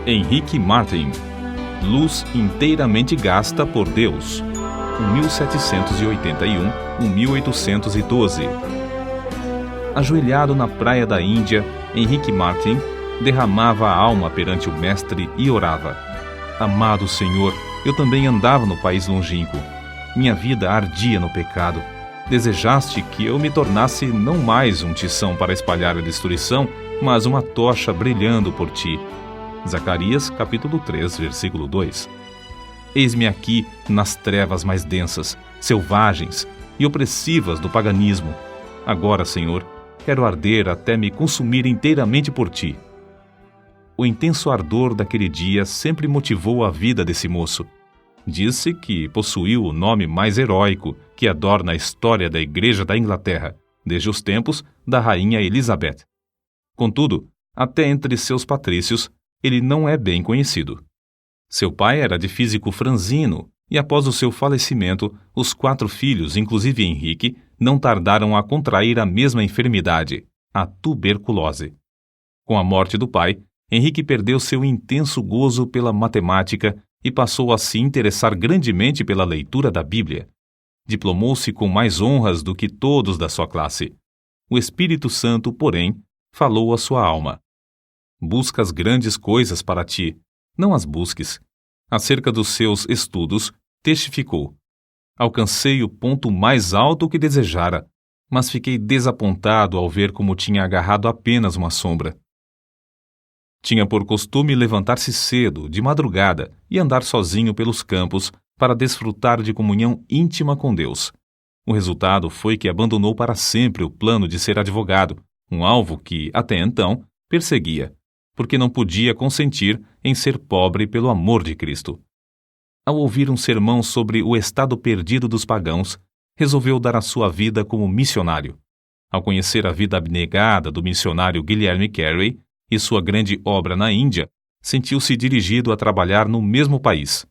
Henrique Martin, Luz inteiramente gasta por Deus, 1781-1812. Ajoelhado na praia da Índia, Henrique Martin derramava a alma perante o Mestre e orava: Amado Senhor, eu também andava no país longínquo. Minha vida ardia no pecado. Desejaste que eu me tornasse não mais um tição para espalhar a destruição, mas uma tocha brilhando por ti. Zacarias, capítulo 3, versículo 2. Eis-me aqui nas trevas mais densas, selvagens e opressivas do paganismo. Agora, Senhor, quero arder até me consumir inteiramente por ti. O intenso ardor daquele dia sempre motivou a vida desse moço. Diz-se que possuiu o nome mais heróico que adorna a história da Igreja da Inglaterra, desde os tempos da Rainha Elizabeth. Contudo, até entre seus patrícios, ele não é bem conhecido. Seu pai era de físico franzino e, após o seu falecimento, os 4 filhos, inclusive Henrique, não tardaram a contrair a mesma enfermidade, a tuberculose. Com a morte do pai, Henrique perdeu seu intenso gozo pela matemática e passou a se interessar grandemente pela leitura da Bíblia. Diplomou-se com mais honras do que todos da sua classe. O Espírito Santo, porém, falou à sua alma: Buscas grandes coisas para ti, não as busques. Acerca dos seus estudos, testificou: Alcancei o ponto mais alto que desejara, mas fiquei desapontado ao ver como tinha agarrado apenas uma sombra. Tinha por costume levantar-se cedo, de madrugada, e andar sozinho pelos campos para desfrutar de comunhão íntima com Deus. O resultado foi que abandonou para sempre o plano de ser advogado, um alvo que, até então, perseguia, porque não podia consentir em ser pobre pelo amor de Cristo. Ao ouvir um sermão sobre o estado perdido dos pagãos, resolveu dar a sua vida como missionário. Ao conhecer a vida abnegada do missionário Guilherme Carey e sua grande obra na Índia, sentiu-se dirigido a trabalhar no mesmo país.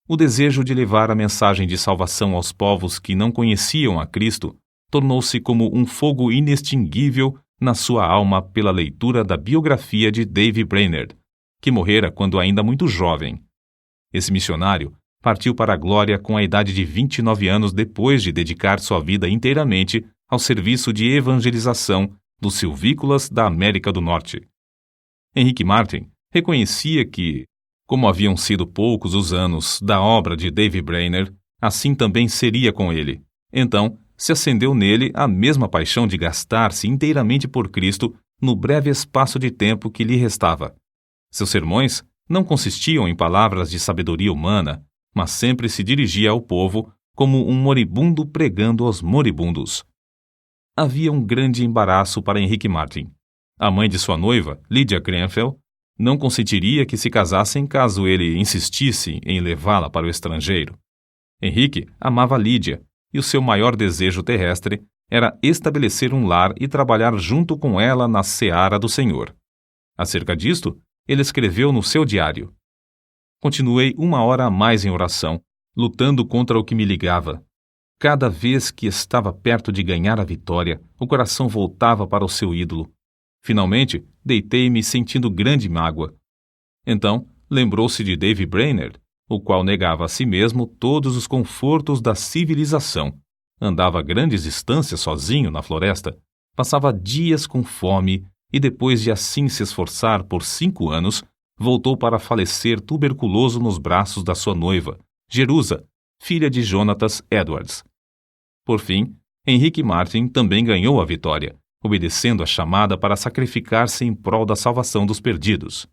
O desejo de levar a mensagem de salvação aos povos que não conheciam a Cristo tornou-se como um fogo inextinguível na sua alma pela leitura da biografia de David Brainerd, que morrera quando ainda muito jovem. Esse missionário partiu para a glória com a idade de 29 anos depois de dedicar sua vida inteiramente ao serviço de evangelização dos silvícolas da América do Norte. Henrique Martin reconhecia que, como haviam sido poucos os anos da obra de David Brainerd, assim também seria com ele. Então, se acendeu nele a mesma paixão de gastar-se inteiramente por Cristo no breve espaço de tempo que lhe restava. Seus sermões não consistiam em palavras de sabedoria humana, mas sempre se dirigia ao povo como um moribundo pregando aos moribundos. Havia um grande embaraço para Henrique Martin. A mãe de sua noiva, Lydia Grenfell, não consentiria que se casassem caso ele insistisse em levá-la para o estrangeiro. Henrique amava Lydia, e o seu maior desejo terrestre era estabelecer um lar e trabalhar junto com ela na seara do Senhor. Acerca disto, ele escreveu no seu diário: Continuei 1 hora a mais em oração, lutando contra o que me ligava. Cada vez que estava perto de ganhar a vitória, o coração voltava para o seu ídolo. Finalmente, deitei-me sentindo grande mágoa. Então, lembrou-se de David Brainerd, o qual negava a si mesmo todos os confortos da civilização. Andava grandes distâncias sozinho na floresta, passava dias com fome e, depois de assim se esforçar por 5 anos, voltou para falecer tuberculoso nos braços da sua noiva, Jerusa, filha de Jonatas Edwards. Por fim, Henrique Martin também ganhou a vitória, obedecendo a chamada para sacrificar-se em prol da salvação dos perdidos.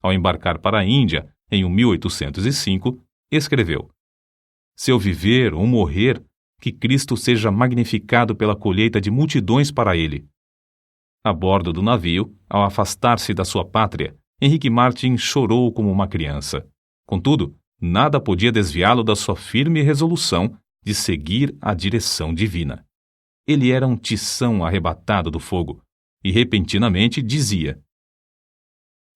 Ao embarcar para a Índia, em 1805, escreveu: Se eu viver ou morrer, que Cristo seja magnificado pela colheita de multidões para ele. A bordo do navio, ao afastar-se da sua pátria, Henrique Martin chorou como uma criança. Contudo, nada podia desviá-lo da sua firme resolução de seguir a direção divina. Ele era um tição arrebatado do fogo, e repentinamente dizia: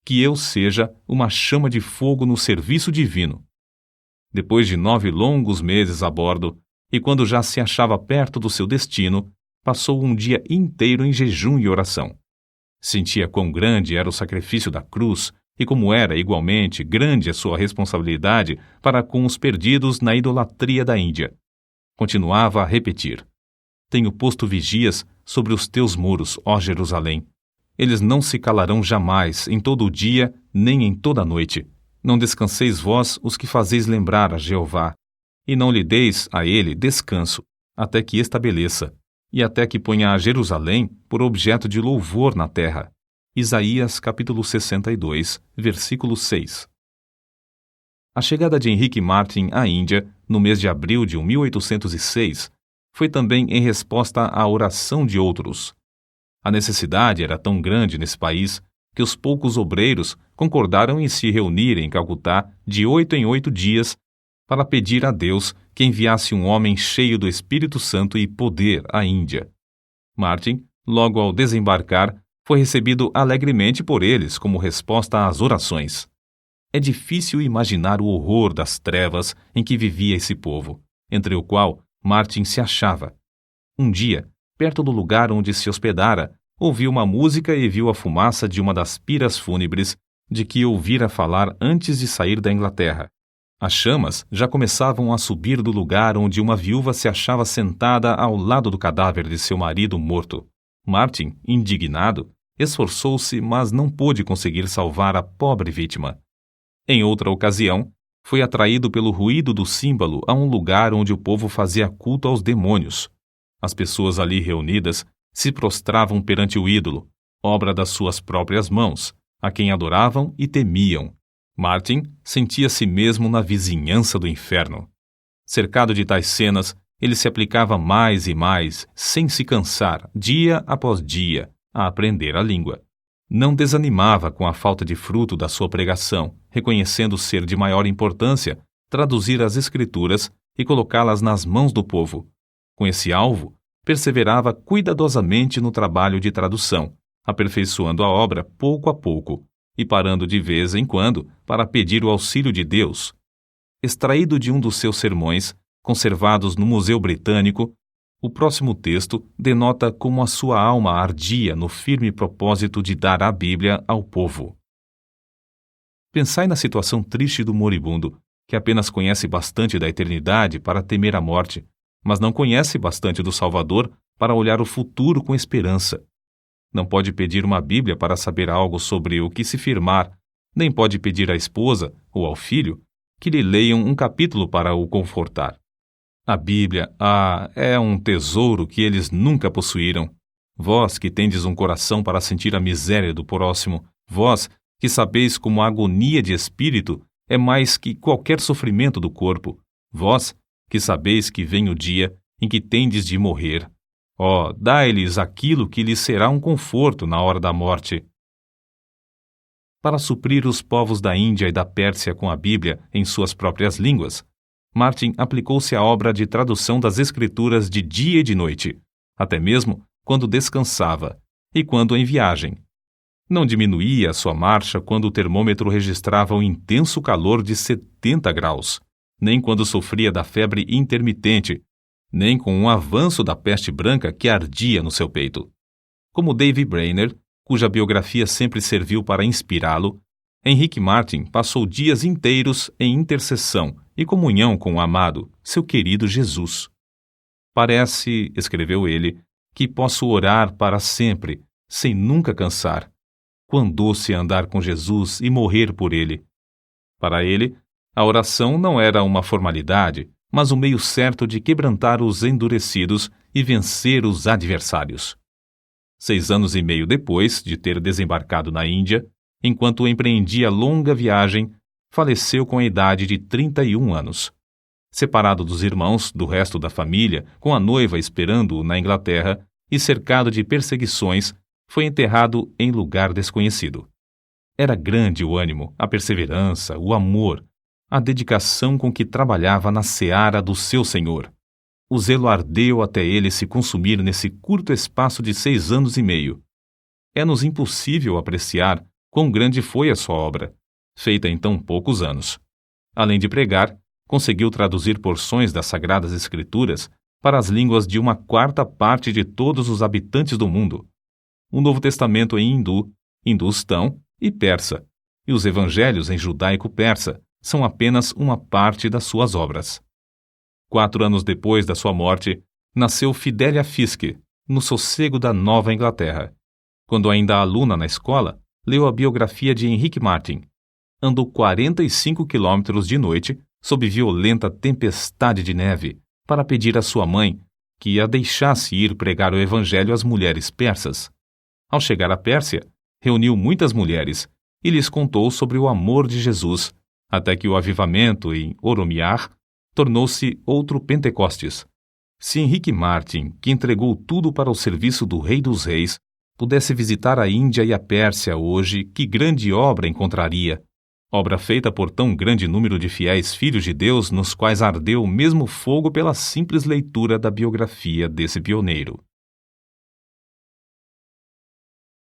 Que eu seja uma chama de fogo no serviço divino. Depois de 9 longos meses a bordo, e quando já se achava perto do seu destino, passou um dia inteiro em jejum e oração. Sentia quão grande era o sacrifício da cruz e como era igualmente grande a sua responsabilidade para com os perdidos na idolatria da Índia. Continuava a repetir: Tenho posto vigias sobre os teus muros, ó Jerusalém. Eles não se calarão jamais, em todo o dia, nem em toda a noite. Não descanseis vós os que fazeis lembrar a Jeová, e não lhe deis a ele descanso, até que estabeleça, e até que ponha a Jerusalém por objeto de louvor na terra. Isaías capítulo 62, versículo 6. A chegada de Henrique Martyn à Índia, no mês de abril de 1806, foi também em resposta à oração de outros. A necessidade era tão grande nesse país que os poucos obreiros concordaram em se reunir em Calcutá de 8 em 8 dias para pedir a Deus que enviasse um homem cheio do Espírito Santo e poder à Índia. Martyn, logo ao desembarcar, foi recebido alegremente por eles como resposta às orações. É difícil imaginar o horror das trevas em que vivia esse povo, entre o qual Martyn se achava. Um dia, perto do lugar onde se hospedara, ouviu uma música e viu a fumaça de uma das piras fúnebres de que ouvira falar antes de sair da Inglaterra. As chamas já começavam a subir do lugar onde uma viúva se achava sentada ao lado do cadáver de seu marido morto. Martyn, indignado, esforçou-se, mas não pôde conseguir salvar a pobre vítima. Em outra ocasião, foi atraído pelo ruído do símbolo a um lugar onde o povo fazia culto aos demônios. As pessoas ali reunidas se prostravam perante o ídolo, obra das suas próprias mãos, a quem adoravam e temiam. Martyn sentia-se mesmo na vizinhança do inferno. Cercado de tais cenas, ele se aplicava mais e mais, sem se cansar, dia após dia, a aprender a língua. Não desanimava com a falta de fruto da sua pregação, reconhecendo ser de maior importância traduzir as Escrituras e colocá-las nas mãos do povo. Com esse alvo, perseverava cuidadosamente no trabalho de tradução, aperfeiçoando a obra pouco a pouco e parando de vez em quando para pedir o auxílio de Deus. Extraído de um dos seus sermões, conservados no Museu Britânico, o próximo texto denota como a sua alma ardia no firme propósito de dar a Bíblia ao povo. Pensai na situação triste do moribundo, que apenas conhece bastante da eternidade para temer a morte, mas não conhece bastante do Salvador para olhar o futuro com esperança. Não pode pedir uma Bíblia para saber algo sobre o que se firmar, nem pode pedir à esposa ou ao filho que lhe leiam um capítulo para o confortar. A Bíblia, é um tesouro que eles nunca possuíram. Vós que tendes um coração para sentir a miséria do próximo, vós que sabeis como a agonia de espírito é mais que qualquer sofrimento do corpo, vós que sabeis que vem o dia em que tendes de morrer. Dai-lhes aquilo que lhes será um conforto na hora da morte. Para suprir os povos da Índia e da Pérsia com a Bíblia em suas próprias línguas, Martyn aplicou-se à obra de tradução das Escrituras de dia e de noite, até mesmo quando descansava e quando em viagem. Não diminuía a sua marcha quando o termômetro registrava um intenso calor de 70 graus, nem quando sofria da febre intermitente, nem com um avanço da peste branca que ardia no seu peito. Como David Brainerd, cuja biografia sempre serviu para inspirá-lo, Henrique Martyn passou dias inteiros em intercessão e comunhão com o amado, seu querido Jesus. Parece, escreveu ele, que posso orar para sempre, sem nunca cansar. Quão doce andar com Jesus e morrer por ele. Para ele, a oração não era uma formalidade, mas um meio certo de quebrantar os endurecidos e vencer os adversários. 6 anos e meio depois de ter desembarcado na Índia, enquanto empreendia longa viagem, faleceu com a idade de 31 anos. Separado dos irmãos, do resto da família, com a noiva esperando-o na Inglaterra e cercado de perseguições, foi enterrado em lugar desconhecido. Era grande o ânimo, a perseverança, o amor, a dedicação com que trabalhava na seara do seu Senhor. O zelo ardeu até ele se consumir nesse curto espaço de 6 anos e meio. É-nos impossível apreciar quão grande foi a sua obra, feita em tão poucos anos. Além de pregar, conseguiu traduzir porções das Sagradas Escrituras para as línguas de 1/4 de todos os habitantes do mundo. O Novo Testamento em hindu, hindustão e persa, e os evangelhos em judaico-persa são apenas uma parte das suas obras. 4 anos depois da sua morte, nasceu Fidelia Fiske, no sossego da Nova Inglaterra. Quando ainda aluna na escola, leu a biografia de Henrique Martin. Andou 45 quilômetros de noite, sob violenta tempestade de neve, para pedir à sua mãe que a deixasse ir pregar o evangelho às mulheres persas. Ao chegar à Pérsia, reuniu muitas mulheres e lhes contou sobre o amor de Jesus, até que o avivamento em Oromiar tornou-se outro Pentecostes. Se Henrique Martin, que entregou tudo para o serviço do Rei dos Reis, pudesse visitar a Índia e a Pérsia hoje, que grande obra encontraria! Obra feita por tão grande número de fiéis filhos de Deus, nos quais ardeu o mesmo fogo pela simples leitura da biografia desse pioneiro.